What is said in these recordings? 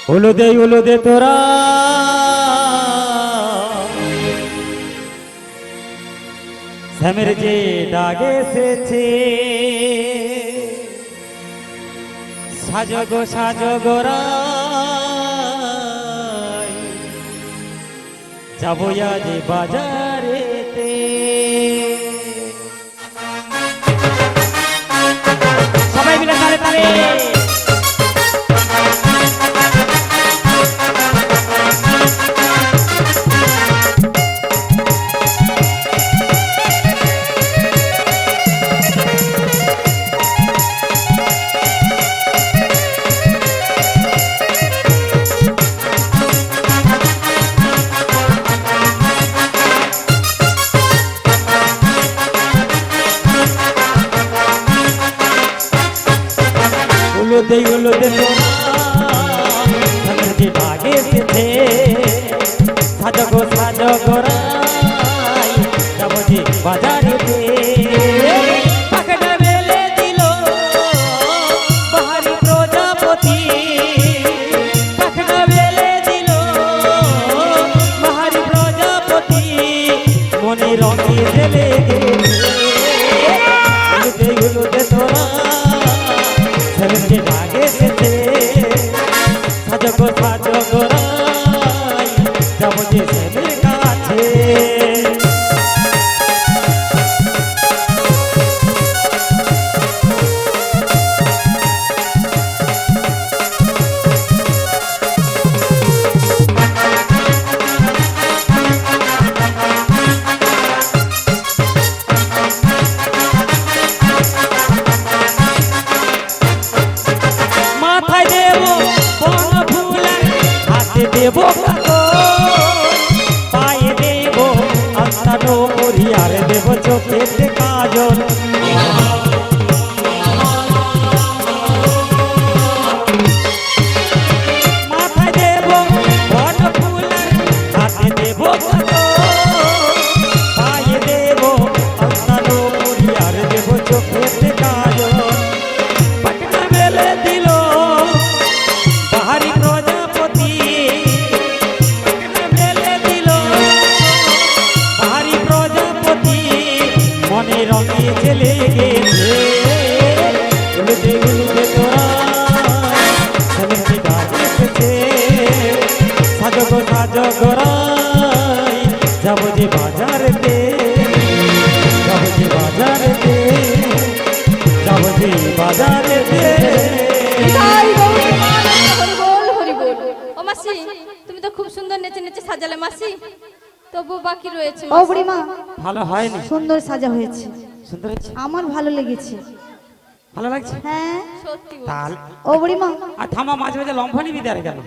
উলো দে তোরা শ্যামের যে ডাক এসেছে সাজগো সাজগোরা যাবো আজ বাজারেতে সবাই মিলে তালে তালে उलो दे जी भागे से साजगो साजगो जाबो जी बाजारे पकड़ा मेले दिलो बाहरी प्रजापति पकड़ा मेले दिलो बाहरी प्रजापति मने रंगी जले उलो दे तोरा के भागे से साजगो साजगो जाबो जे सेमेर काछे देवो पाए देवो अंतनो मुरियार देवो चोखे काजल माथाय देवो बन फूल हाथे देवो पाए देवो अंतनो मुरियार देवो चोखे काजल पटना मेले दिलो बाहरी प्रजापति मने रंगे चले गेছে উলুদে তোরা শ্যামের ডাক এসেছে সাজগো সাজগো যাবো যে বাজারেতে যাবো যে বাজারেতে যাবো যে বাজারেতে হরি বল ও মাসি তুমি তো খুব সুন্দর নেচে নেচে সাজালে মাসি তবু বাকি রয়েছে ও বুড়িমা ভালো হয়নি সুন্দর সাজা হয়েছে সুন্দর হয়েছে আমার ভালো লেগেছে ভালো লাগছে হ্যাঁ সত্যি তাল ও বুড়িমা আর থামা মাঝে মাঝে লম্ফনি বিদারে গেল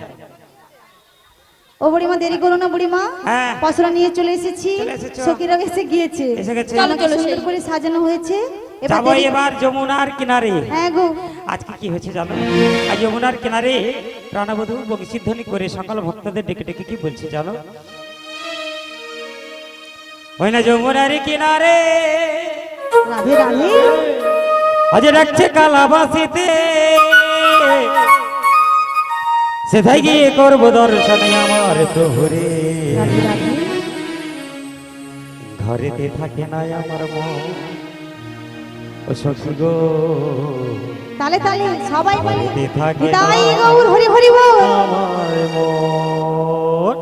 ও বুড়িমা দেরি করো না বুড়িমা হ্যাঁ পসরা নিয়ে চলে এসেছি চলে এসেছো। সখীরা এসে গিয়েছে এসে গেছে চলো চলো সুন্দর করে সাজানো হয়েছে যাবো দেরি- এবার যমুনার কিনারে হ্যাঁ গো আজকে কি হয়েছে জানো আজ যমুনার কিনারে প্রাণবধূ বংশীধ্বনি করে সকাল ভক্তদের ডেকে ডেকে কি বলছে জানো ওই না যমুনার কিনারে রাধে রাধে আজ রাখছে কালাবাসিতে সেথায় গিয়ে করবো দর্শনে আমার প্রভুরে রাধে রাধে ঘরেতে থাকে না আমার মন ও সখী গো তালে তালে সবাই বলে ঘরেতে থাকে না তাই গৌর হরি হরি বল আমার মন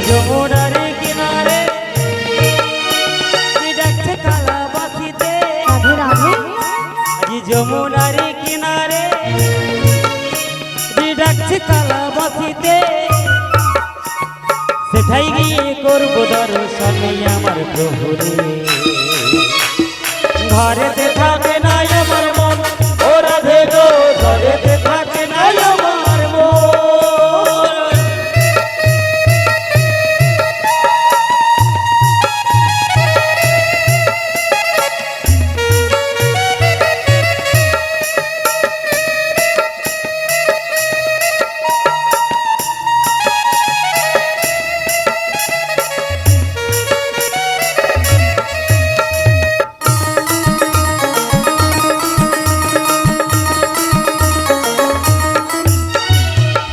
যমুনার কিনারে ডাকছে কালাবাসিতে রাধে রাধে আজ যমুনার কিনারে ডাকছে কালাবাসিতে সেথায় গিয়ে করবো দর্শন আমার প্রভুরে ঘরেতে থাকে না আমার মন ও রাধে গো ঘরেতে থাকে না আমার মন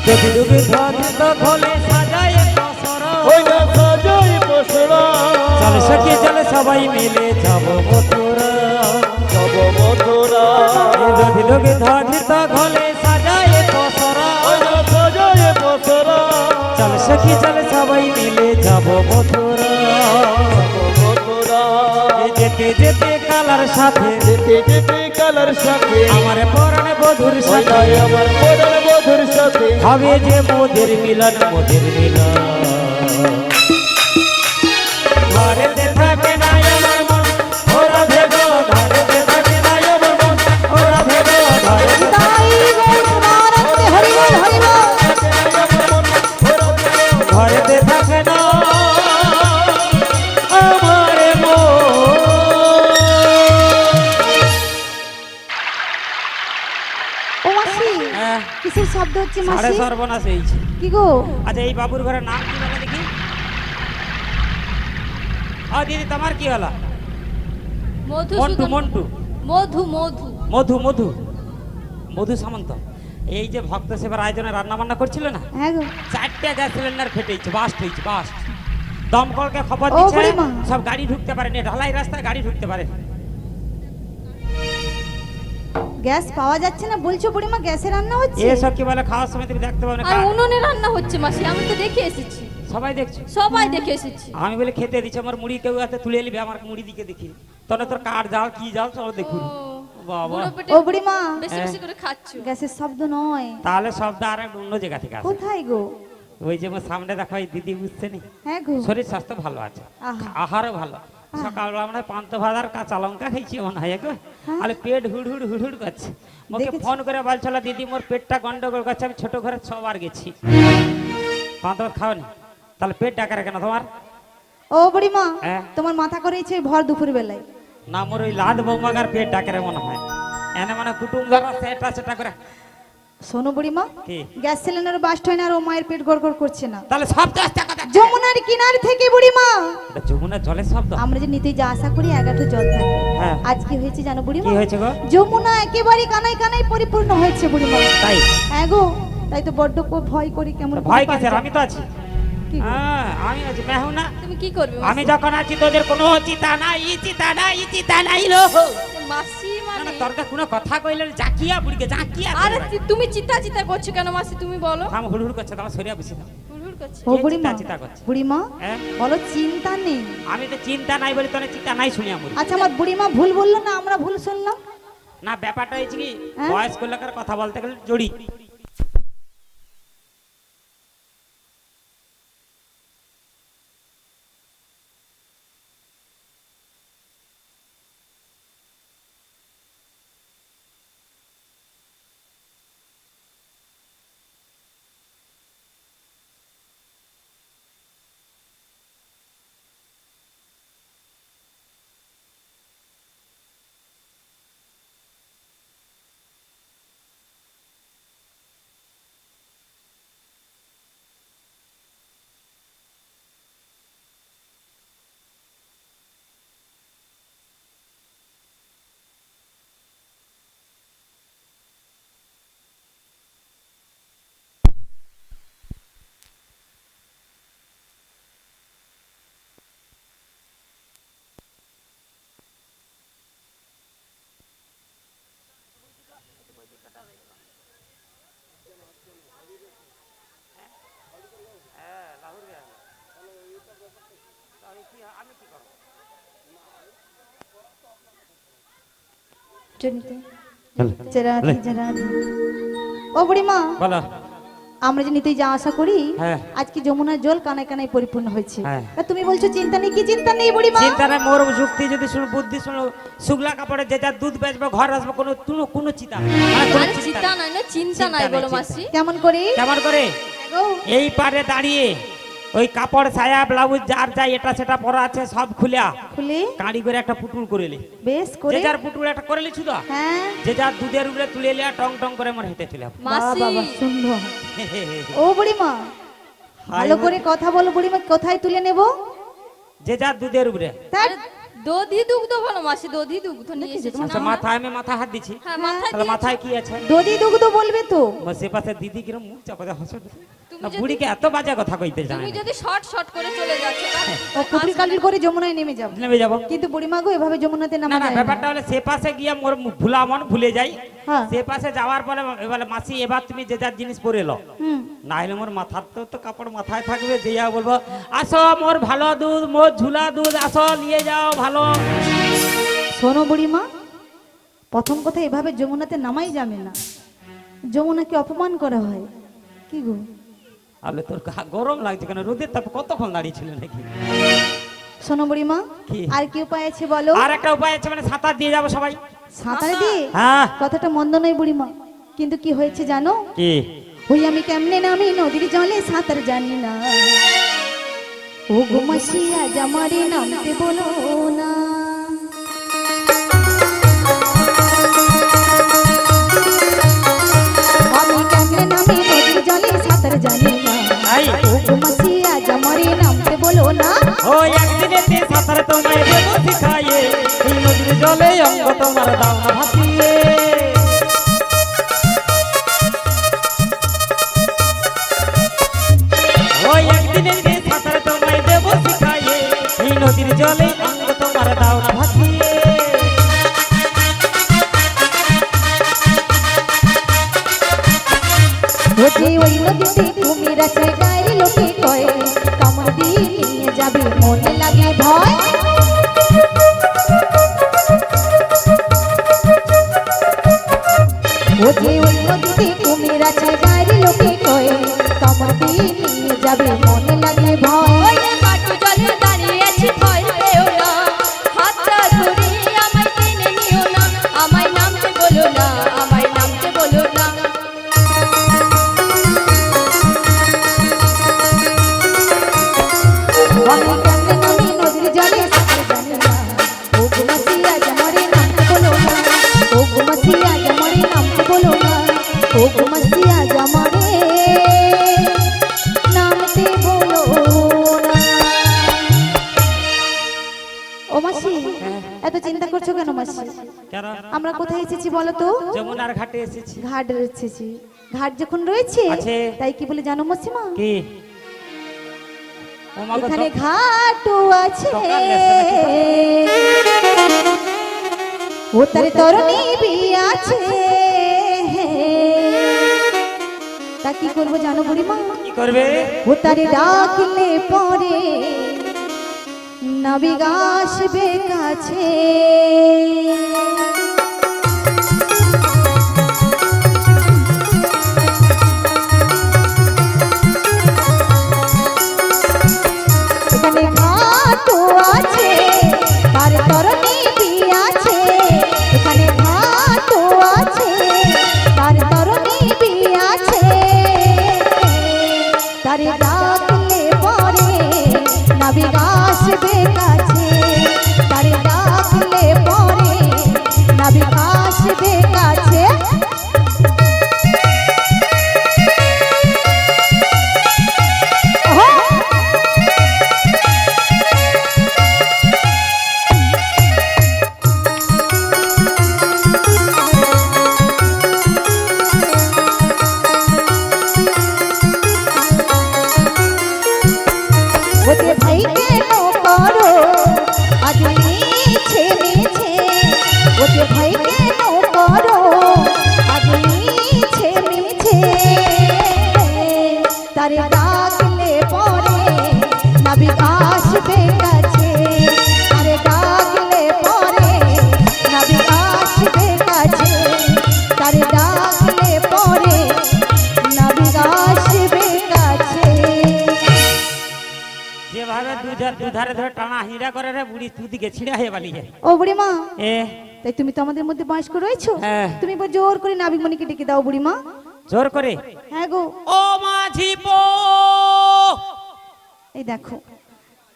ডুবি ডুবি ঘর খোলে সাজায় পসরা ওই না সাজাই বসরা চলে সখী চলে সবাই মিলে যাব মথুরা যাব মথুরা ডুবি ডুবি ঘর খোলে সাজায় পসরা ওই না সাজাই বসরা চলে সখী চলে সবাই মিলে যাব মথুরা যাব মথুরা যেতে যেতে কালার সাথে যেতে যেতে কালার সাথে আমার পরাণ বধুর ওই সাথে নাই আমার পরাণ বধুর সাথে হবে যে মোদের মিলন মোদের মিলন ঘরেতে থাকে না আমার মন ও রাধে গো ঘরেতে থাকে না আমার মন ও রাধে গো ঘরেতে তাই গৌরবানন্দে হরি বল হরি বল। ঘরেতে থাকে না আমার মন ও মাসি হ্যাঁ, কিসের শব্দ হচ্ছে সাড়ে মাসি? সর্বনাশ হয়েছে কি গো? আচ্ছা এই বাবুর ঘরের নাম কি বলে দেখি দিদি তোমার কি হলো মধু মন্টু মন্টু মধু মধু মধু মধু মধু সামন্ত এই যে ভক্ত সেবার আয়োজনে রান্না বান্না করছিল না হ্যাঁ গো। 4টে গ্যাস সিলিন্ডার ফেটেছে বাস্ট হয়েছে বাস্ট দমকলকে খবর ও দিচ্ছে বুড়িমা। সব গাড়ি ঢুকতে পারেনি ঢালাই রাস্তায় গাড়ি ঢুকতে পারে গ্যাস পাওয়া যাচ্ছে না বলছো বুড়িমা, গ্যাসে রান্না হচ্ছে? এসব কি বলে খাওয়ার সময় তুমি দেখতে পাবে না আর উনুনে রান্না হচ্ছে মাসি, আমি তো দেখে এসেছি, সবাই দেখছো সবাই দেখে এসেছি। আমি বলে খেতে দিচ্ছি আমার মুড়ি কেউ হাতে তুলে নিবে আমার মুড়ি দিকে দেখি তখন তোর কাঠ জাল কি জাল সব দেখুন বাবা বুড়ো পেটে ও বুড়িমা, বেশি বেশি করে খাচ্ছ। গ্যাসের শব্দ নয়। তাহলে শব্দ আর এক অন্য জায়গা থেকে আসে কোথায় গো? ওই যে আমার সামনে দেখো এই দিদি বুঝছে নি হ্যাঁ গো। শরীর স্বাস্থ্য ভালো আছে আহা। আহারও ভালো সকালবেলা আমরা পান্তা ভাত আর কাঁচা লঙ্কা খাইছি মনে হয় গো হ্যাঁ। আর পেট হুড় হুড় হুড় হুড় করছে ওকে দেখেছি। ফোন করে বলছিল দিদি মোর পেটটা গন্ডগোল করছে আমি ছোট ঘরে 6 বার গেছি পান্তা ভাত খাওনি তাহলে পেট ডাকারে কেন তোমার ও বুড়িমা, হ্যাঁ। তোমার মাথা করেছে ভর দুপুর বেলায়। না মোর ওই লাদ বৌমাগার পেট ডাকারে মনে হয় এনে মানে কুটুম ধরা সেটা সেটা করে শোনো বুড়িমা, কি? গ্যাস সিলিন্ডার বাস্ট হয় না আর ও মায়ের পেট গড়গড় করছে না। তাহলে সব 10টা কথা যমুনার কিনার থেকে বুড়িমা এটা যমুনার জলের শব্দ আমরা যে নিতে যা আশা করি এগারো জল থাকে। হ্যাঁ। আজ কি হয়েছে জানো বুড়িমা? কি হয়েছে গো যমুনা একেবারে কানাই কানাই পরিপূর্ণ হয়েছে বুড়িমা। তাই হ্যাঁ গো, তাই তো বড্ড ভয় করি কেমন করে ভয় পার কিসের যায়। আমি তো আছি কি গো? হ্যাঁ আমি আছি মেহু না তুমি কি করবে আমি মাসি? যখন আছি তোদের কোনো চিতা নাই চিতা নাই চিতা নাই লো মাসি না মানে তরকা কোনো কথা কইলে জাকিয়া বুড়িকে জাকিয়া আরে তুমি চিতা চিতা করছো কেন মাসি, তুমি বলো। আম হুড় হুড় করছে তোমার সরিয়া বসে দাও হুড়হুড় করছে। ও কে বুড়িমা, চিন্তা করছে? বুড়িমা হ্যাঁ? বলো চিন্তা নেই। আমি তো চিন্তা নাই বলি তোনে চিন্তা নাই শুনি আমি আচ্ছা আমার বুড়িমা ভুল বললো না আমরা ভুল শুনলাম? না ব্যাপারটা হয়েছে কি হ্যাঁ? বয়স্ক লোকের কথা বলতে গেলে জড়ি চলিতে জরাধি জরাধি। ও বুড়িমা, বলো আমরা যে নিতেই যা আশা করি হ্যাঁ। আজকে যমুনার জল কানায় কানায় পরিপূর্ণ হয়েছে হ্যাঁ। তা তুমি বলছো চিন্তা নেই, কি চিন্তা নেই বুড়িমা? চিন্তা নাই, মোর যুক্তি যদি শুনো, বুদ্ধি শুনো, শুক্লা কাপড়ে যে যা দুধ বেচবে, ঘর আসবে, কোনো চিন্তা নেই। মানে কোনো আরে চিন্তা নাই না, চিন্তা নাই বলো মাসি। কেমন করে? কেমন করে? গো, এই পারে দাঁড়িয়ে ওই কাপড়, ছায়া, ব্লাউজ যার যা এটা সেটা পরা আছে সব খুলে খুলে কাঁড়ি করে একটা পুতুল করেলি, বেশ যে করে। যার পুতুল একটা করেলি শুধু, হ্যাঁ যে যার দুধের উপরে তুলে লিয়া টং টং করে আমার হেঁটে চলে যাবো। বাবা মাসি বাবা সুন্দর। ও বুড়িমা ভালো করে কথা বলো বুড়িমা, কোথায় তুলে নেব? যে যার দুধের উপরে। তার দধি দুগ্ধ বলো মাসি, দধি দুগ্ধ নিয়ে এসেছি আচ্ছা, না? মাথায় আমি মাথা হাত দিচ্ছি, হ্যাঁ মাথায় তাহলে দিয়েছি। মাথায় কি আছে? দধি দুগ্ধ বলবে তো। সে পাশে দিদি কিরম মুখ চাপা হাসো, তুমি না যদি- বুড়িকে এত বাজে কথা কইতে জানে তুমি না। যদি শর্ট শর্ট করে চলে যাচ্ছ ও কুকুরি কালির করে যমুনায় নেমে যাব। নেমে যাবো। কিন্তু বুড়িমা গো এভাবে যমুনাতে না নামা না, যায় না। ব্যাপারটা হলে সে পাশে গিয়ে মোর ভুলা মন ভুলে যাই। হ্যাঁ। সে পাশে যাওয়ার পরে এবার মাসি এবার তুমি যে যার জিনিস পরে এলো, হুম না হলে মোর মাথার তো কাপড় মাথায় থাকবে, যে যা বলবো আসো মোর ভালো দুধ, মোর ঝুলা দুধ আসো নিয়ে যাও ভালো। শোনো বুড়িমা, প্রথম কথা এভাবে যমুনাতে নামাই যাবে না, যমুনাকে অপমান করা হয়। কি গো? আলে তোর গরম লাগছে কেন? রোদের তাপ কতক্ষণ দাঁড়িয়ে ছিল নাকি? শোনো বুড়িমা, কি? আর কি উপায় আছে বলো? আর একটা উপায় আছে, মানে সাঁতার দিয়ে যাবো সবাই। সাঁতার দিয়ে? হ্যাঁ। কথাটা মন্দ নয় বুড়িমা, কিন্তু কি হয়েছে জানো? কি? ওই আমি কেমনে নামি নদীর জলে সাঁতার জানি না, ও গো মাসি আজ আমারে নামতে বলো না। আমি কেমনে নামি নদীর জলে সাঁতার জানি না, আই ও গো মাসি আজ আমারে নামতে বলো না। ও একদিনেতে সাঁতার তোমায় দেবো শিখাইয়ে, এই নদীর জলে অঙ্গ তোমার দাও না ভাসিয়ে। ও একদিনেতে সাঁতার তোমায় দেবো শিখাইয়ে, এই নদীর জলে অঙ্গ তোমার দাও না ভাসিয়ে। ওই ওই নদীতে কুমির আছে গায়ের লোকে কয়, কামড় দিয়ে নিয়ে যাবে মনে লাগে ভয়। ওই নদীতে কুমির আছে গায়ের লোকে কয়, কামড় দিয়ে নিয়ে যাবে মনে লাগে ভয়। ওই হাঁটু জলে দাঁড়িয়ে আছি, ভয় পেও না, হাতটা ধরে আমায় টেনে নিও না, আমায় নামতে বলো না, আমায় নামতে বলো না। আমি কেমনে নামি নদীর জলে সাঁতার জানি না, ও গো মাসি আজ আমারে নামতে বলো না, ও গো মাসি আজ আমারে নামতে বলো না, ও গো মাসি আজ আমারে নামতে বলো না। ও মাসি, এত চিন্তা করছো কেন মাসি? কেন? আমরা কোথায় এসেছি বলো তো? যমুনার ঘাটে এসেছি। ঘাট এসেছি। ঘাট যখন রয়েছে আছে। তাই কি বলে জানো মাসিমা? কি? ও মা গো, এখানে ঘাটও আছে, দোকান গেছে ও তার তরুণী বিয়ে আছে। তা কি করবো জানো বুড়িমা? কি করবে? ও তারে ডাকলে পরে নাবিক আসবে কাছে। এখানে ঘাটও আছে, তার তরুণী বিয়ে আছে। এখানে ঘাটও আছে, তার তরুণী বিয়ে আছে। তারে ডাকলে পরে নাবিক আসবে কাছে, তারে ডাকলে পরে নাবিক আসবে কাছে। ওতে ভাই কেন করো আজ মিছে মিছে, ওতে ভাই কেন করো আজ মিছে মিছে। তারে ডাকলে পরে নাবিক আসবে কাছে, তারে ডাকলে পরে নাবিক আসবে কাছে, তারে ডাকলে পরে নাবিক আসবে ধারে ধরে টানা হিঁড়া করে রে বুড়ি তুদিকে ছিঁড়া হয়ে বালিয়ে ও বুড়িমা, এ তাই তুমি তো আমাদের মধ্যে বয়স্ক রয়েছো, হ্যাঁ। তুমি এবার জোর করে নাবিকমণিকে ডেকে দাও বুড়িমা। জোর করে হ্যাঁ গো, ও মাঝি পো এই দেখো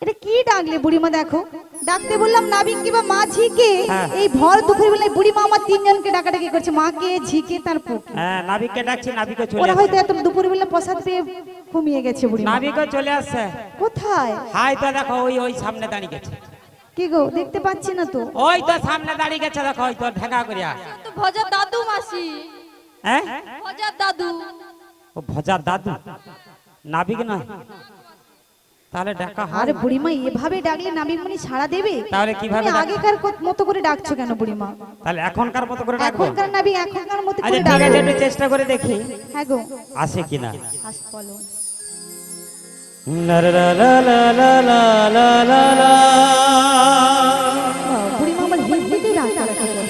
এটা কি ডাকলে বুড়িমা, দেখো ডাকতে বললাম নাবিক কি বা মাঝিকে, হ্যাঁ। এই ভর দুপুর বেলায় বুড়িমা আমার তিনজনকে ডাকাডাকি করছে, মাকে ঝিকে তার পোকে। হ্যাঁ নাবিককে ডাকছি, নাবিকও চলে ওরা হয়তো আসছে। এত দুপুর বেলা প্রসাদ পেয়ে ঘুমিয়ে গেছে বুড়িমা। নাবিকও চলে আসছে। কোথায়? হাই তো দেখো ওই ওই সামনে দাঁড়িয়ে গেছে, কি গো দেখতে পাচ্ছি না তো। ওই তো সামনে দাঁড়িয়ে গেছে দেখো, ওই তো ঢেকা করিয়া। তো ভজার দাদু মাসি, হ্যাঁ ভজার দাদু। ও ভজার দাদু, নাবিক নয় তাহলে ডাকা হয়? আরে বুড়িমা এভাবে ডাকলে নাবিকমণি সাড়া দেবে? তাহলে কিভাবে তুমি ডাকবে? আগেকার মতো করে ডাকছো কেন বুড়িমা? তাহলে এখনকার মতো করে ডাকবো? এখনকার নাবিক এখনকার মতো আচ্ছা করে ঠিক আছে, ডাকো। একটু চেষ্টা করে দেখি হ্যাঁ গো, আসে কিনা। আস বলো। লা লা লা লা লা লা লা লা লা। বুড়িমা আমার হিন্দিতে ডাকতে করে।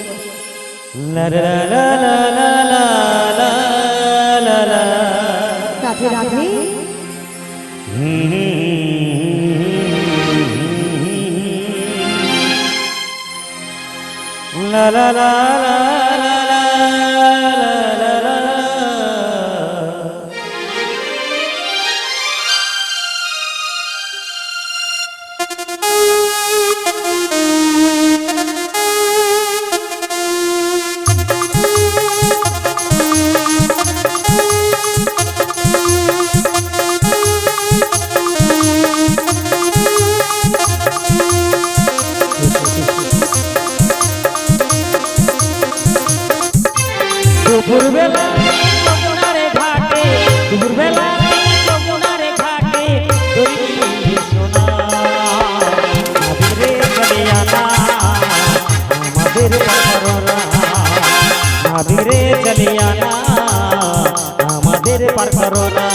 লা লা লা লা লা লা লা লা লা। রাধে রাধে। লা লা লা লা লা লা লা লা। দুপুরবেলা যমুনারে ঘাটে, দুপুরবেলা যমুনারে ঘাটে, দড়ি সোনা নাবিরে চলে আনা আমাদের পারকরোনা, নাবিরে চলে আনা আমাদের পারকরোনা।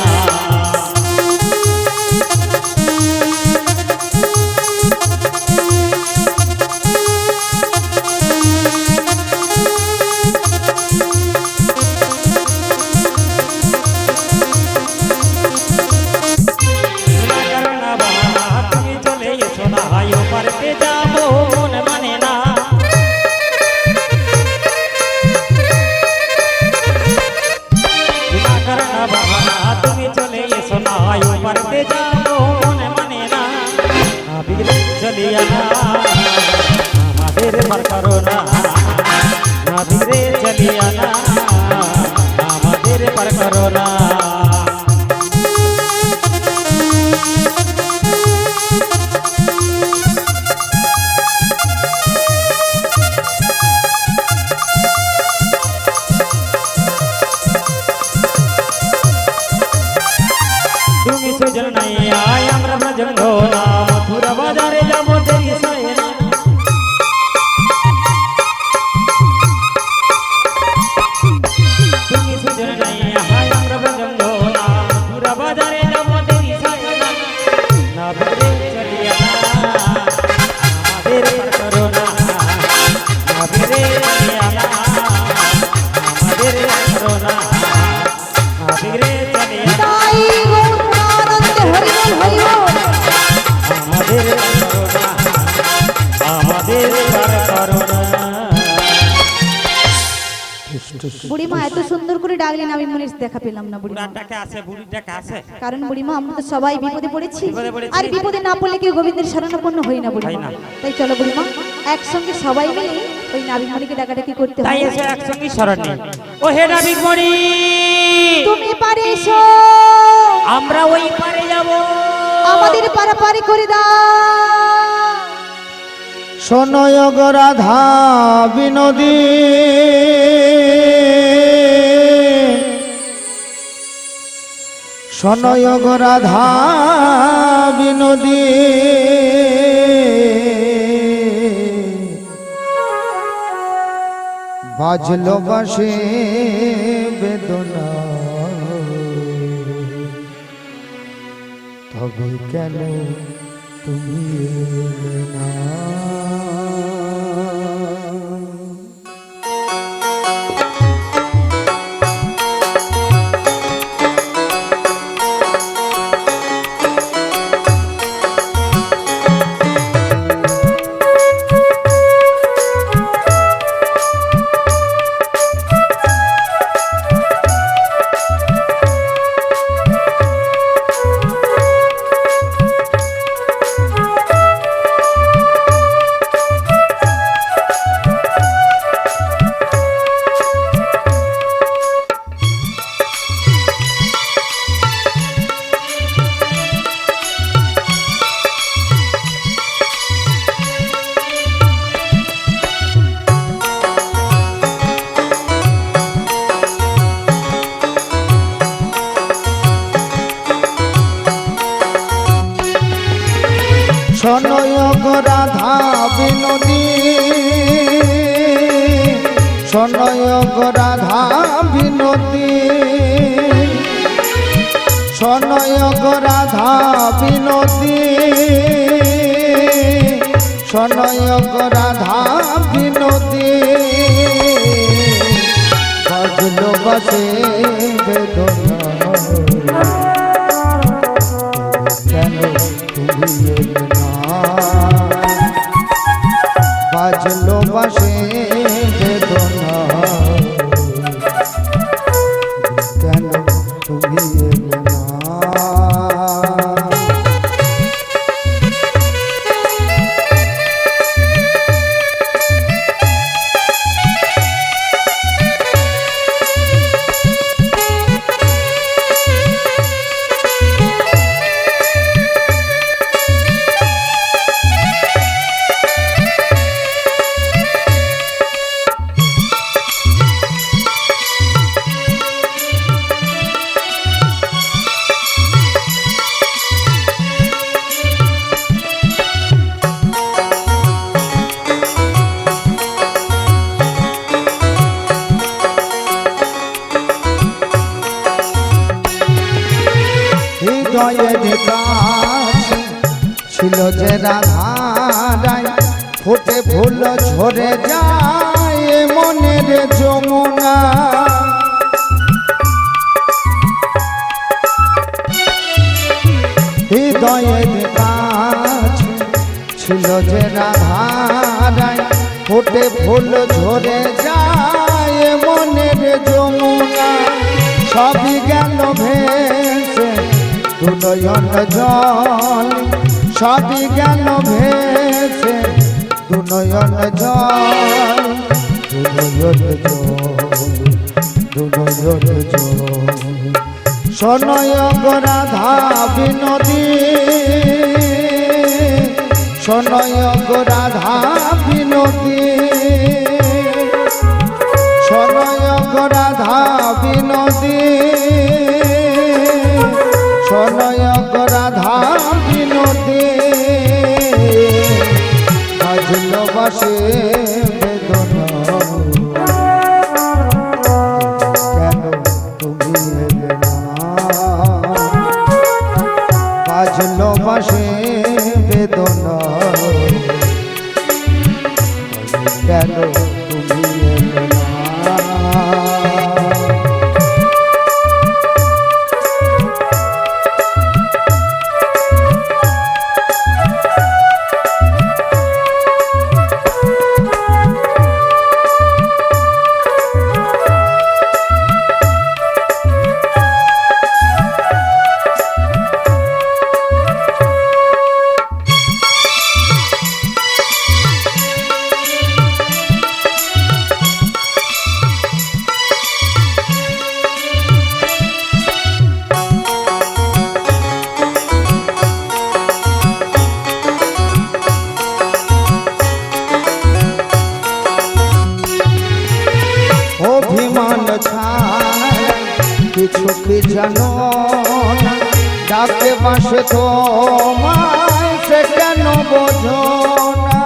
তুমি চলে এসো না, ও পারতে যাবো মন মানে না। তুমি চলে এসো না, ও পারতে যাবো মন মানে না। নাবিরে চলিয়া না আমাদের পার করো না, নাবিরে চলিয়া না আমাদের পার করো না। তুমি সুজন নাই আয় আমরা ভজন না, মথুরা বাজারে যাবো দেরি সয় না। তুমি সুজন নাই আয় আমরা ভজন না, মথুরা বাজারে যাবো দেরি সয় না। নাবিরে চলিয়া না আমাদের পার করো না, নাবিরে চলিয়া না আমাদের পার করো না, নাবিরে চলিয়া না তাই গৌর আনন্দে হরিবল হরিবল। আমাদের করোনা, আমাদের পার করোনা। বুড়িমা এত সুন্দর করে ডাকলে নাবিকমণির দেখা পেলাম না বুড়িমা। বুড়াটাকে আছে, বুড়িটাকে আছে। কারণ বুড়িমা আমরা তো সবাই বিপদে পড়েছি, বিপদে পড়েছি। আর বিপদে না পড়লে কেউ গোবিন্দের শরণাপন্ন হই না বুড়িমা। হয় না। তাই চলো বুড়িমা একসঙ্গে সবাই মিলে ওই নাবিকমণিকে ডাকাডাকি করতে তাই হবে। এসে একসঙ্গে শরণ নেই। ও হে নাবিকমণি, তুমি পারে এসো, আমরা ওই পারে যাব। আমাদের পারাপারি করে দাও। শোনয় গো রাধা বিনোদী, শোনয় গো রাধা বিনোদী, বাজলো বাসে বেদনা, তবে কেন তুমি এলে না? শোনয় গো রাধা বিনোদী শোনয় গো রাধা বিনোদী শোনয় গো রাধা বিনোদী বাজলো বাসে বেদনা কেন তুমি এলে না বাজলো বাসে বেদনা কেন তুমি এলে না হৃদয়ের কাছে ছিল যে রাধারাই ফুটে ফুল ঝরে যায় মনের যমুনা হৃদয়ের কাছে ছিল যে রাধারাই ফুটে ফুল ঝরে যায় মনের যমুনা সবই গেল ভেসে দুনয়ন জল সবই গেল ভেসে দুনয়ন জল দুনয়ন জল দুনয়ন জল শোনয় গো রাধা বিনোদী শোনয় গো রাধা বিনোদী শোনয় গো রাধা বিনোদী শোনয় গো রাধা বিনোদী বাজলো বাসে বেদনা কেন তুমি এলে না বাজলো বাসে বেদনা কেন তুমি এলে না অভিমান ছাড়া কিছু কি জানো না ডাকে বাসে তোমায় সে কেন বোঝো না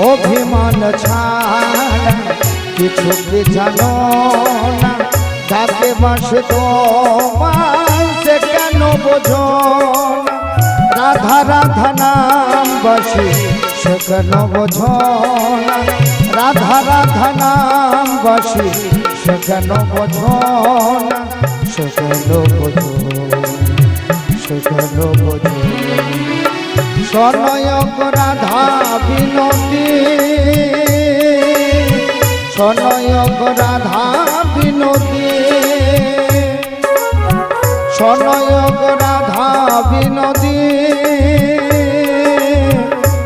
অভিমান ছাড়া কিছু কি জানো না ডাকে বাসে তোমায় সে কেন বোঝো না রাধা রাধা নাম বাসি সে কেন বোঝো না রাধা রাধা নাম বাসি সে কেন বোঝো না সে কেন বোঝো সে কেন বোঝো শোনয় গো রাধা বিনোদী শোনয় গো রাধা বিনোদী শোনয় গো রাধা বিনোদী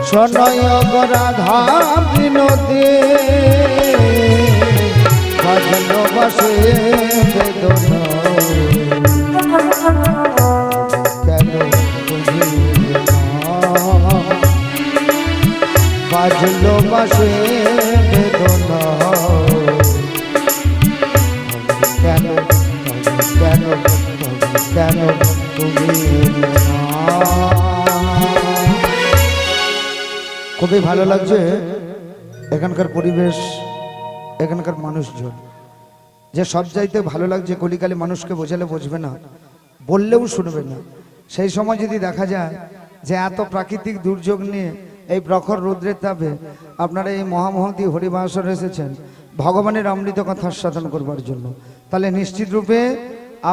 শোনয় গো রাধা বিনোদী বাজলো বাসে বেদনা কেন তুমি বাজলো বাসে বেদনা কেন কেন কেন তুমি খুবই ভালো লাগছে এখানকার পরিবেশ, এখানকার মানুষজন, যে সব চাইতে ভালো লাগছে কলিকালে মানুষকে বোঝালে বুঝবে না, বললেও শুনবে না। সেই সময় যদি দেখা যায় যে এত প্রাকৃতিক দুর্যোগ নিয়ে এই প্রখর রৌদ্রের তাপে আপনারা এই মহামহতী হরিবাসরে এসেছেন ভগবানের অমৃত কথা আস্বাদন করবার জন্য, তাহলে নিশ্চিত রূপে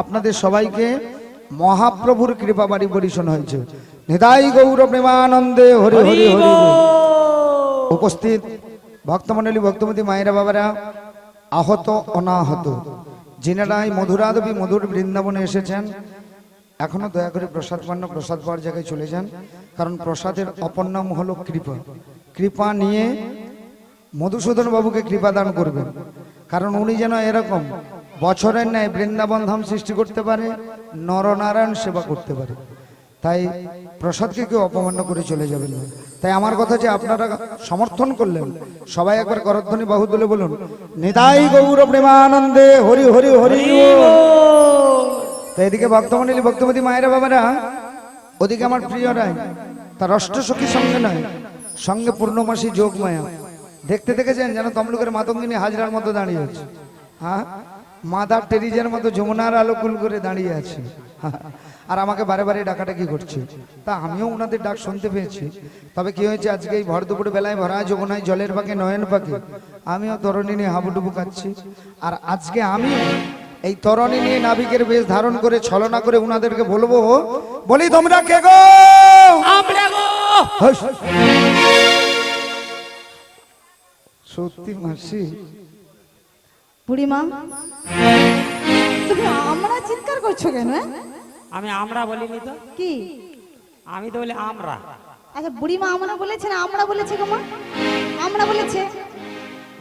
আপনাদের সবাইকে মহাপ্রভুর কৃপা বাড়ি পরিশোন হয়েছে। নিতাই গৌর প্রেমানন্দে হরি হরি হরি বল। উপস্থিত ভক্তমণ্ডলী, ভক্তমতী মায়েরা, বাবারা, আহত অনাহত যিনারা এই মধুরাদবী মধুর বৃন্দাবনে এসেছেন, এখনো দয়া করে প্রসাদ পান্ন প্রসাদ পাওয়ার জায়গায় চলে যান, কারণ প্রসাদের অপর নাম হলো কৃপা। কৃপা নিয়ে মধুসূদন বাবুকে কৃপা দান করবেন, কারণ উনি যেন এরকম বছরের ন্যায় বৃন্দাবন ধাম সৃষ্টি করতে পারে, নরনারায়ণ সেবা করতে পারে। তাই প্রসাদকে কেউ অপমান্য করে চলে যাবেন না। তাই আমার কথা যে আপনারা সমর্থন করলেন, সবাই একবার করধ্বনি বাহু তুলে বলুন নিতাই গৌর প্রেমানন্দে হরি হরি হরি বল। তো এদিকে ভক্তমণ্ডলী, ভক্তমতী মায়েরা, বাবারা, ওদিকে আমার প্রিয় রায়, তার অষ্টসখী সঙ্গে নয়, সঙ্গে পূর্ণমাসী যোগ মায়া। দেখতে দেখেছেন যেন তমলুকের মাতঙ্গিনী হাজরার মতো দাঁড়িয়ে আছে, হ্যাঁ, মাদার টেরিজের মতো যমুনার আলোকুল করে দাঁড়িয়ে আছে, আর আমাকে বারে বারে ডাকাডাকি করছে। তা আমিও ওনাদের ডাক শুনতে পেয়েছি। তবে কি হয়েছে, আজকে এই ভর দুপুর বেলায় ভরা যমুনায় জলের পাকে নয়ন পাকে আমিও তরণী নিয়ে হাবুডুবু কাচ্ছি। আর আজকে আমি এই তরণী নিয়ে নাবিকের বেশ ধারণ করে ছলনা করে উনাদেরকে বলবো, বলি তোমরা কে গো? আমরা গো। হাস। সত্যি মাসি, বুড়িমা তুমি আমরা চিৎকার করছো কেন? আমি আমরা বলিনি তো, কি আমি তো বলি আমরা। আচ্ছা বুড়িমা আমরা বলেছে না আমরা বলেছে গো মা? আমরা বলেছে।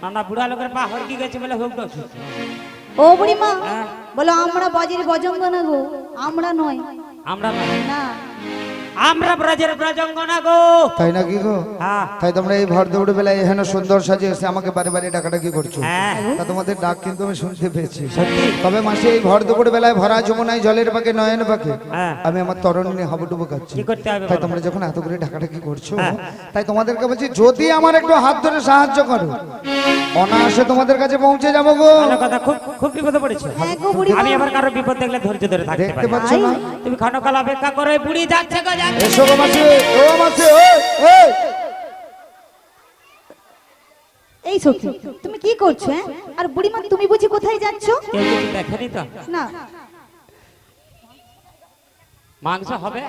না না, বুড়া লোকের পা হরকি গেছে বলে হোক তো। ও বুড়িমা বলো আমরা বাজির বজঙ্গ না গো, আমরা নয়। আমরা না, না আমরা ব্রজের ব্রজঙ্গনা গো। তাই নাকি গো? হ্যাঁ তাই তোমরা এই ভর দৌড় বেলায় এখানে সুন্দর সাজে এসে আমাকে বারে বারে ডাকাডাকি করছো। হ্যাঁ তা তোমাদের ডাক কিন্তু আমি শুনতে পেয়েছি। সত্যি। তবে মাসি এই ভর দুপুর বেলায় ভরা যমুনায় জলের পাকে নয়ন পাকে হ্যাঁ। আমি আমার তরণী নিয়ে হাবুডুবু খাচ্ছি। কি করতে হবে তাই বলো? তোমরা যখন এত করে ডাকাডাকি করছো, হ্যাঁ। তাই তোমাদেরকে বলছি যদি আমার একটু হাত ধরে সাহায্য করো, অনায়াসে তোমাদের কাছে পৌঁছে যাবো গো। ভালো কথা, খুব খুব বিপদে পড়েছে। হ্যাঁ গো বুড়িমা। আমি আবার কারো বিপদ দেখলে ধৈর্য ধরে থাকতে দেখতে পারি। পাচ্ছ না? তুমি ক্ষণকাল অপেক্ষা করো, এই বুড়ি যাচ্ছে গো, যাচ্ছে। এসো গো মাসি, ও মাসি, এই এই সখী তুমি কি করছো? আর বুড়িমা তুমি বুঝি কোথায় যাচ্ছ? কেউ কিছু দেখেনি তো? না মাংস হবে?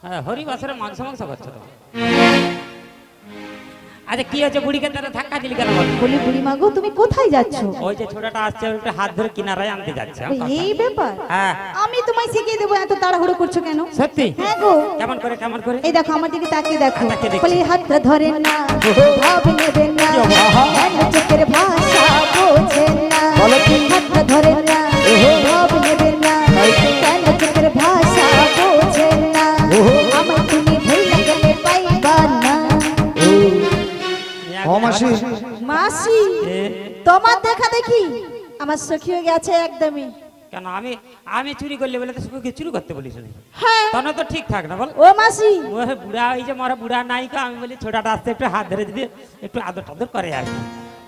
হ্যাঁ, হরিবাসরে মাংস মাংস করছো তো। আচ্ছা কি হয়েছে, বুড়িকে তারা ধাক্কা দিলি কেন বল? বলি বুড়িমা গো তুমি কোথায় যাচ্ছ? ওই যে ছোটটা আসছে, ওই একটু হাত ধরে কিনারায় আনতে যাচ্ছে। এই ব্যাপার? হ্যাঁ আমি তোমায় শিখিয়ে দেবো, এত তাড়াহুড়ো করছো কেন? সত্যি? হ্যাঁ গো। কেমন করে কেমন করে? এই দেখো আমার দিকে তাকিয়ে দেখো। তাকিয়ে দেখছি। বলি হাতটা ধরেন না, ভাব নেবেন না, জ্ঞান চোখের ভাষা বোঝেন না। বলো কি? হাতটা ধরেন না, ভাব নেবেন না, জ্ঞান চোখের ভাষা বোঝেন না। আমার তুমি ভুলে গেলে পাইবা না। ও মাসি, মাসি এ, তোমার দেখা দেখি আমার সখী হয়ে গেছে একদমই। কেন আমি আমি চুরি করলে বলে তো সুখকে চুরি করতে বলিস না? হ্যাঁ তখন তো ঠিক থাক না বল। ও মাসি ও বুড়া, এই যে মরা বুড়া নায়িকা, আমি বলি ছোটাটা আসতে একটু হাত ধরে দিদি, একটু আদর টাদর করে আর কি।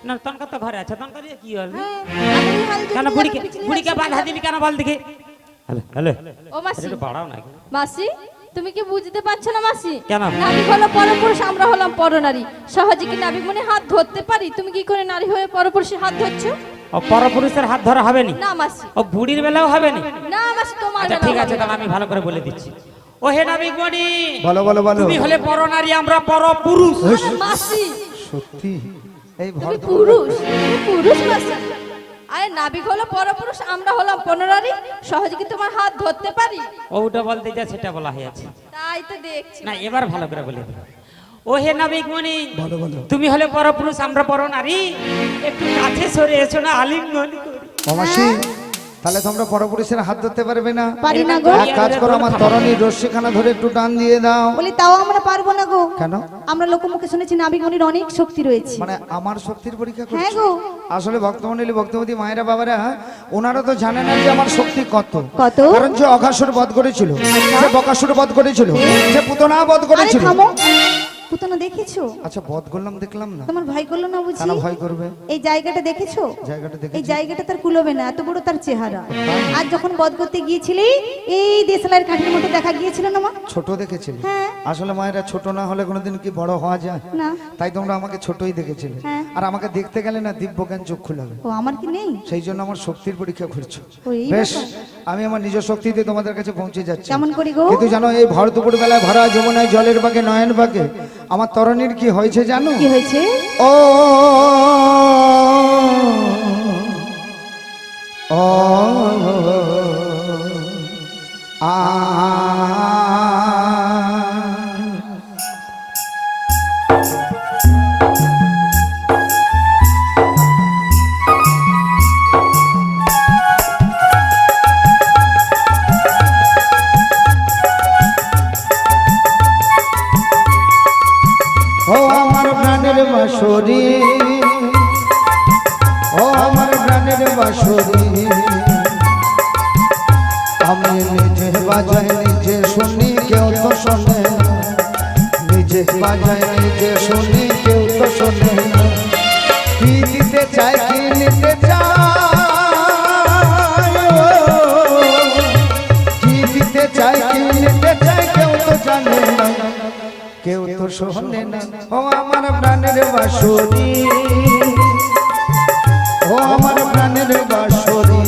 না তনকা তো ঘরে আছে, তনকা দিয়ে কি হবে? হ্যাঁ, আমি হাল কেন জুড়ে বুড়িকে পিছলে বুড়িকে যাচ্ছি। বাধা দিলি কেন বল দেখি? হ্যালো হ্যালো, ও মাসি, একটু বাড়াও নাকি? মাসি তুমি কি বুঝতে পারছো না মাসি? কেন? নাবিক হলো পরপুরুষ, আমরা হলাম পরনারী। সহজে কি নাবিক মনে হাত ধরতে পারি? তুমি কি করে নারী হয়ে পরপুরুষের হাত ধরছো? ও পরপুরুষের হাত ধরা হবে নি? না মাসি, ও বুড়ির বেলাও হবে নি? না মাসি, তোমার আচ্ছা বেলা ঠিক আছে, হবে। তাহলে আমি ভালো করে বলে দিচ্ছি। ও হে নাবিক মণি, বলো বলো বলো। তুমি হলে পরনারী, আমরা পরপুরুষ। আরে মাসি সত্যি এই ভর তুমি পুরুষ, তুমি পুরুষ মাসি। আরে নাবিক হলো পরপুরুষ, আমরা হলাম পরনারী। সহজে কি তোমার হাত ধরতে পারি? ওটা বলতে যা সেটা বলা হয়েছে। তাই তো দেখছি। না এবার ভালো করে বলে দেবো। ও হে নাবিক মণি, বলো বলো। তুমি হলে পরপুরুষ, আমরা পরনারী। একটু কাছে সরে এসো না, আলিঙ্গন করি। ও মাসি, তাহলে তোমরা পরপুরুষের হাত ধরতে পারবে না? পারি না গো। এক কাজ করো, আমার তরণীর রশ্মিখানা ধরে একটু টান দিয়ে দাও। বলি তাও আমরা পারবো না গো। কেন? আমরা লোকমুখে শুনেছি নাবিকমণির অনেক শক্তি রয়েছে। মানে আমার শক্তির পরীক্ষা হ্যাঁ করছো? গো। আসলে ভক্তমণ্ডলী, ভক্তবতী মায়েরা, বাবারা, ওনারা তো জানে না যে আমার শক্তি কত। কত? কারণ যে অঘাসুর বধ করেছিল, যে বকাসুর বধ করেছিল, যে পুতনা বধ আরে করেছিল, থামো, পুতনা দেখেছো? আচ্ছা বধ করলাম দেখলাম না, তোমার ভয় করলো না বুঝি? কেন ভয় করবে? এই জায়গাটা দেখেছো? জায়গাটা এই দেখেছি। জায়গাটা তার কুলোবে না, এত বড় তার চেহারা। আর যখন বধ করতে গিয়েছিলি এই দেশলাইয়ের কাঠির মতো দেখা গিয়েছিল না মা? ছোট দেখেছিলে? হ্যাঁ। আসলে মায়েরা ছোট না হলে কোনোদিন কি বড় হওয়া যায়? না। তাই তোমরা আমাকে ছোটই দেখেছিলে। হ্যাঁ। আর আমাকে দেখতে গেলে না দিব্য জ্ঞান চক্ষু লাগে, ও আমার কি নেই? সেই জন্য আমার শক্তির পরীক্ষা করছো। ও, এই বেশ, ব্যাপার। আমি আমার নিজ শক্তিতে তোমাদের কাছে পৌঁছে যাচ্ছি। কেমন করি গো? কিন্তু জানো এই ভর দুপুর বেলায় ভরা যমুনায় জলের বাগে নয়ন বাগে আমার তরণীর কি হয়েছে জানো? কি হয়েছে? ও ও আ ও আমার প্রাণের বাঁশরি, ও আমার প্রাণের বাঁশরি, আমি নিজে বাজাই নিজে শুনি কেউ তো শোনে না, নিজে বাজাই নিজে শুনি কেউ তো শোনে না। কি দিতে চাই কি নিতে চাই, কি দিতে চাই কি নিতে চাই কেউ তো জানে না, কেউ তো শোনে না। ও আমার প্রাণের বাঁশরি, ও আমার প্রাণের বাঁশরি,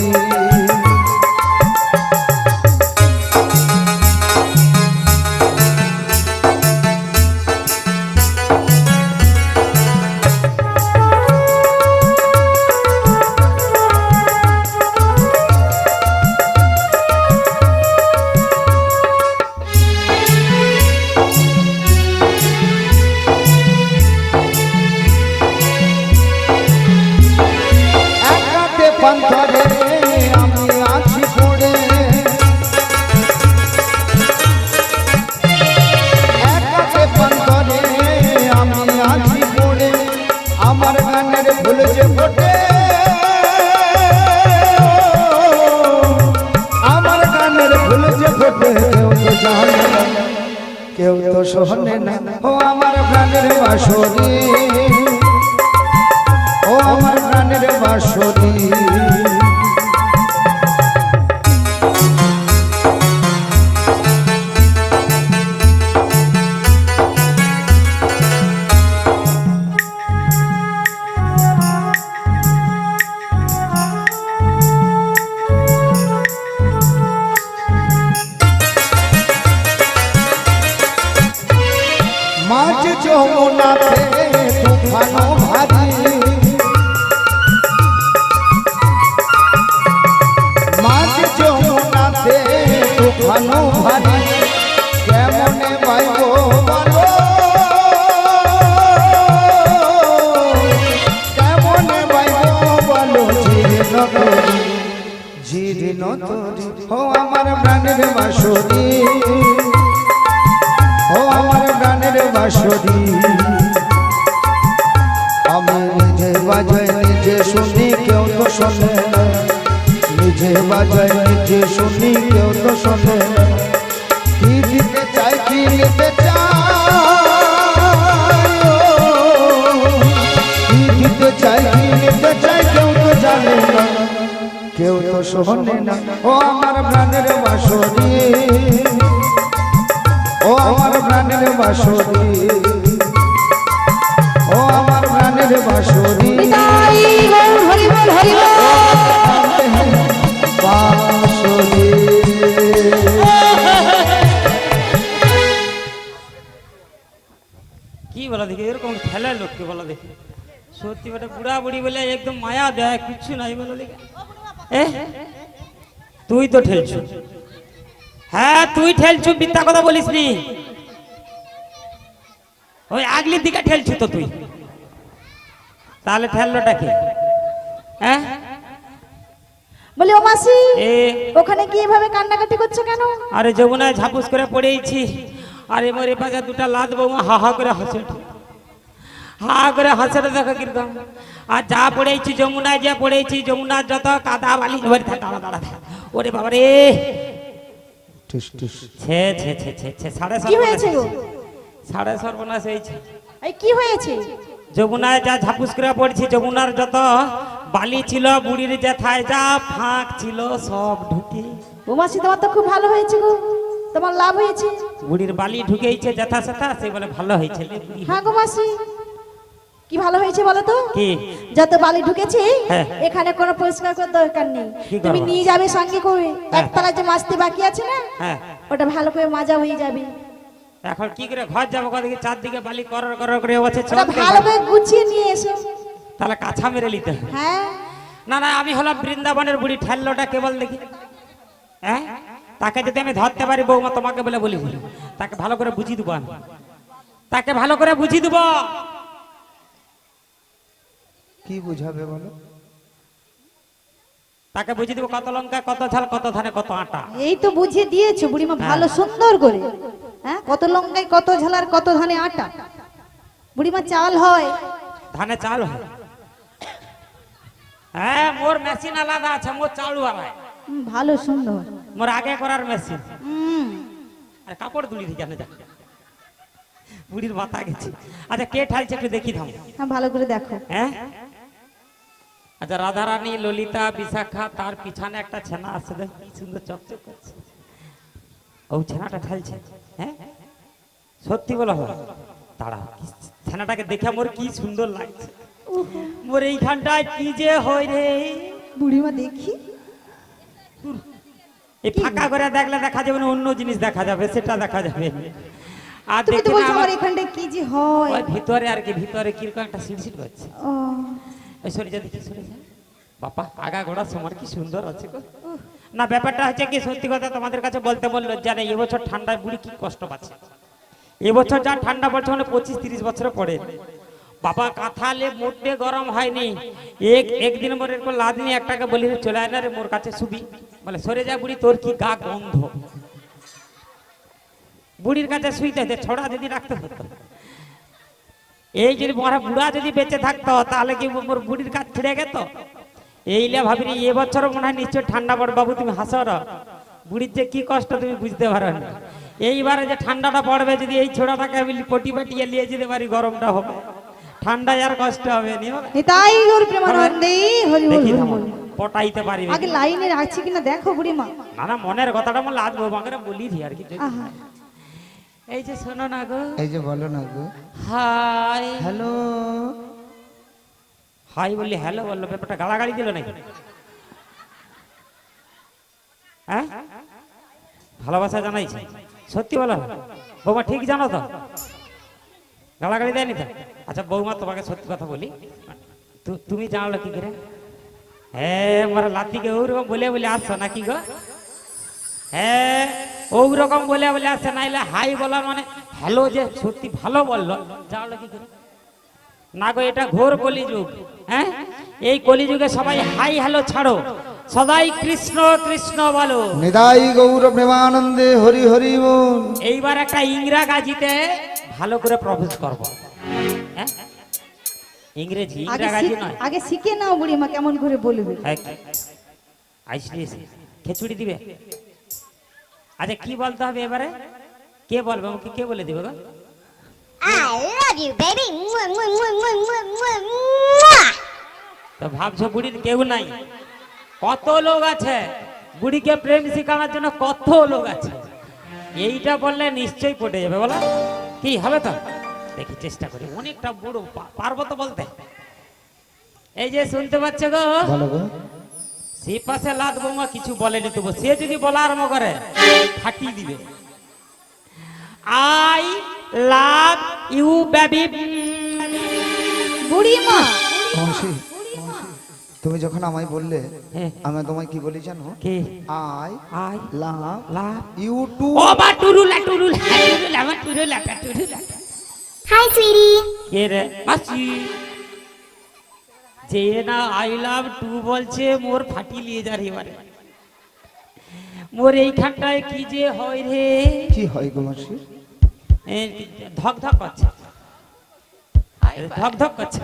একাতে পান্থরে আমি আছি পড়ে, একাতে পান্থরে আমি আছি পড়ে, আমার গানের ফুল যে ফোটে, আমার গানের ফুল যে ফোটে কেউ তো জানে না, কেউ তো শোনে না। ও আমার প্রাণের বাঁশরি, ও আমার প্রাণের বাঁশরি, মাঝ যমুনাতে তুফানো ভারী, মাঝ যমুনাতে তুফানো ভারী, কেমনে বাইব বলো, কেমনে বাইব বলো, জীর্ণ তরি, জীর্ণ তরি। ও আমার প্রাণের বাঁশরি, ও আমার প্রাণের বাঁশরি, আমি নিজে বাজাই নিজে শুনি কেউ তো শোনে না, নিজে বাজাই নিজে শুনি কেউ তো শোনে না। কি দিতে চাই কি নিতে চাই, কি দিতে চাই কি নিতে চাই কেউ তো জানে না, কেউ তো শোনে না। ও আমার প্রাণের বাঁশরি, ও আমার প্রাণের বাঁশরি, ও আমার প্রাণের বাঁশরি, নিতাই গৌর হরি বল হরি বল। বাঁশরি। কি বলা দেখি এরকম ঠেলা লোককে বলা দেখি, সত্যি বেটা বুড়া বুড়ি বলে একদম মায়া দেয় কিচ্ছু নাই বলা দেখি। এ তুই তো ঠেলছু, হ্যাঁ তুই ঠেলছু, মিথ্যা কথা বলিস নি, ওই আগলির দিকে ঠেলছু তো তুই, তাহলে ঠেললোটা কি? হ্যাঁ বলি ও মাসি, এ ওখানে কি এভাবে কান্নাকাটি করছো কেন? আরে যমুনায় ঝাপুস করে পড়েইছি, আরে মোরে পাশে দুটা লাদ বৌমা হা হা করে হাসে, হা করে হাসেটা দেখো কিরকম। আর যা পড়েছি যমুনায়, যে পড়েছি যমুনার যত কাদা বালি দাঁড়া দাঁড়া, ওরে বাবা রে, ঠুস ঠুস। ছে ছে ছে ছে ছে, সাড়ে কি হয়েছে গো? সাড়ে সর্বনাশ হয়েছে। এই কি হয়েছে? যমুনায় যা ঝাপুস করে পড়ছি, যমুনার যত বালি ছিল, বুড়ির যেথায় যা ফাঁক ছিল সব ঢুকে, ও মাসি তোমার তো খুব ভালো হয়েছে গো, তোমার লাভ হয়েছে। বুড়ির বালি ঢুকেইছে যেথা সেথা, সে বলে ভালো হয়েছে লে বুড়ি। হ্যাঁ গো মাসি, কি ভালো হয়েছে বলো তো? কি? যত বালি ঢুকেছে হ্যাঁ। এখানে কোনো পরিষ্কার করার দরকার নেই, কি তুমি করবো? নিয়ে যাবে সঙ্গে করে, হ্যাঁ। একতলা যে মাজতে বাকি আছে না, হ্যাঁ, ওটা ভালো করে মাজা হয়ে যাবে। এখন কি করে ঘর যাবো, কদিকে চারদিকে বালি করর করর করে আছে, ওটা ভালো করে গুছিয়ে নিয়ে এসো। তাহলে কাছা মেরে নিতে হবে। হ্যাঁ না না, আমি হলাম বৃন্দাবনের বুড়ি, ঠেললোটা কেবল দেখি। হ্যাঁ, তাকে যদি আমি ধরতে পারি বৌমা, তোমাকে বলে বলি, তাকে ভালো করে বুঝিয়ে দেবো আমি, তাকে ভালো করে বুঝিয়ে দেবো। কি বুঝাবে বলো? তাকে বুঝিয়ে দেবো কত লঙ্কা, কত ঝাল, কত ধানে, কত আটা। এই তো বুঝিয়ে দিয়েছো বুড়িমা, ভালো সুন্দর করে। হ্যাঁ, কত লঙ্কায় কত ঝালার কত ধানে আটা। বুড়িমা চাল হয়, ধানে চাল হয়। হ্যাঁ, মোর মেশিন আলাদা আছে, মোর চালু আলাদা, ভালো সুন্দর। মোর আগে করার মেশিন। হুম, আর কাপড় তুলি দিই, জানে যা বুড়ির মাথা গেছে। আচ্ছা, কে ঠাইছে একটু দেখি থাম। হ্যাঁ ভালো করে দেখো। হ্যাঁ, আচ্ছা, রাধারানী, ললিতা, বিশাখা, তার পিছনে একটা ছেনা আছে, দেখ কি সুন্দর চকচক করছে। ও ছেনাটা ঠাইছে। হ্যাঁ, সত্যি বলো তারা, ছেনাটাকে দেখে মোর কি সুন্দর লাগছে। মোর এইখানটায় কি যে হয় রে। বুড়িমা দেখি, এই ফাঁকা করে দেখলে দেখা যাবে না, অন্য জিনিস দেখা যাবে, সেটা দেখা যাবে। আর তুমি তো দেখি না বলছো আমার আমার এখানটায় কি যে হয়। ওই ভিতরে আর কি, ভিতরে কিরকম একটা সিলসিল করছে। ও, এই সরে যা দেখি, সরে যা বাবা, আগা গোড়া সমর কি সুন্দর আছে গো। না, ব্যাপারটা হচ্ছে কি, সত্যি কথা তোমাদের কাছে বলতে বললো, জানে এবছর ঠান্ডায় বুড়ি কি কষ্ট পাচ্ছে। এবছর যা ঠান্ডা পড়ছে, মানে 25-30 বছর পরে বাবা, কাঁথালে মোটে গরম হয়নি। একদিন মোর এরকম লাদনি, একটাকে বলি চলে আয় না রে মোর কাছে শুবি, বলে সরে যা বুড়ি, তোর কি গা গন্ধ। বুড়ির কাছে শুইতে হতে, ছড়া যদি রাখতে হতো। এই যদি মরা বুড়া যদি বেঁচে থাকতো, তাহলে কি মোর বুড়ির কাজ ছিঁড়ে গেত। এইলে ভাবিনি এবছর মনে হয় নিশ্চয় ঠান্ডা পড়ে। বাবু তুমি হাসর, বুড়ির যে কি কষ্ট তুমি বুঝতে পারো না। এইবারে যে ঠান্ডাটা পড়বে, যদি এই ছোড়াটাকে আমি পটি পাটিয়ে নিয়ে যেতে পারি, গরমটা হবে, ঠান্ডায় আর কষ্ট হবে নি। নিতাই গৌর প্রেমানন্দে হরি বল দেখি হরি থামো, বল। পটাইতে পারিবে আগে লাইনে আছে কিনা দেখো বুড়িমা। না না, মনের কথাটা আমার লাগবো, বাংলা বলি দি আর কি। আহা, এই যে শোনো না গো, এই যে বলো না গো। হাই হ্যালো, হাই বললি হ্যালো বললো, ব্যাপারটা গালাগালি দিল নাকি? হ্যাঁ, ভালোবাসা জানাইছে, সত্যি বলো বৌমা, ঠিক জানো তো, গালাগালি দেয়নি তো? আচ্ছা বৌমা, তোমাকে সত্যি কথা বলি, তুমি জানালো কি করে? হ্যাঁ, মোরা লাতিকে ওরকম বলে বলে আসছো নাকি গো? হ্যাঁ, ওরকম বলে বলে আসছে, নাইলে হাই বলা মানে হ্যালো, যে সত্যি ভালো বললো, জানালো কি করে? না গো, এটা ঘোর কলিযুগ। হ্যাঁ, এই কলিযুগে সবাই হাই হ্যালো ছাড়ো, সদাই কৃষ্ণ কৃষ্ণ বলো। নিতাই গৌর প্রেমানন্দে হরি হরি বল। এইবার একটা ইংরা গাজিতে ভালো করে প্রবেশ করব। হ্যাঁ, ইংরেজি আগে ইংরা গাজি নয়। আগে শিখে নাও বুড়িমা কেমন করে বলবে। আইসলি খেচুড়ি দিবে। আচ্ছা, কি বলতে হবে এবারে? কে বলবে আমাকে, কে বলে দিবে গো? I love you, baby. Mwah, mwah, mwah, mwah, mwah, mwah, mwah. তো ভাবছো বুড়ির কেউ নাই? কত লোক আছে বুড়িকে প্রেম শেখানোর জন্য, কত লোক আছে। এইটা বললে নিশ্চয়ই পটে যাবে, বলো কি হবে তো? দেখি চেষ্টা করি, অনেকটা বুড়ো পারবো তো বলতে। এই যে শুনতে পাচ্ছ গো, বলো গো। সে পাশে লাদ বৌমা কিছু বলেনি, তবু সে যদি বলা আরম্ভ করে ফাটিয়ে দিবে। I love you baby. বুড়িমা মাসি, তুমি যখন আমায় বললে, হ্যাঁ। আমি তোমায় কি বলি জানো? কে? I I love love you too. ও বা টুরুলা টুরুলা টুরুলা আমার টুরুলা টুরুলা। Hi, sweetie. কে রে মাসি? যে না আই লাভ টু বলছে, মোর ফাটি লিয়ে যা রে এবারে। মোর এইখানটায় কি যে হয় রে, কি হয় গো মাসি? এ, ধক ধক করছে, ধক ধক করছে।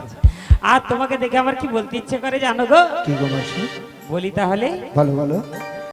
আর তোমাকে দেখে আমার কি বলতে ইচ্ছে করে জানো গো? কি গো মাসি? বলি তাহলে, বলো বলো।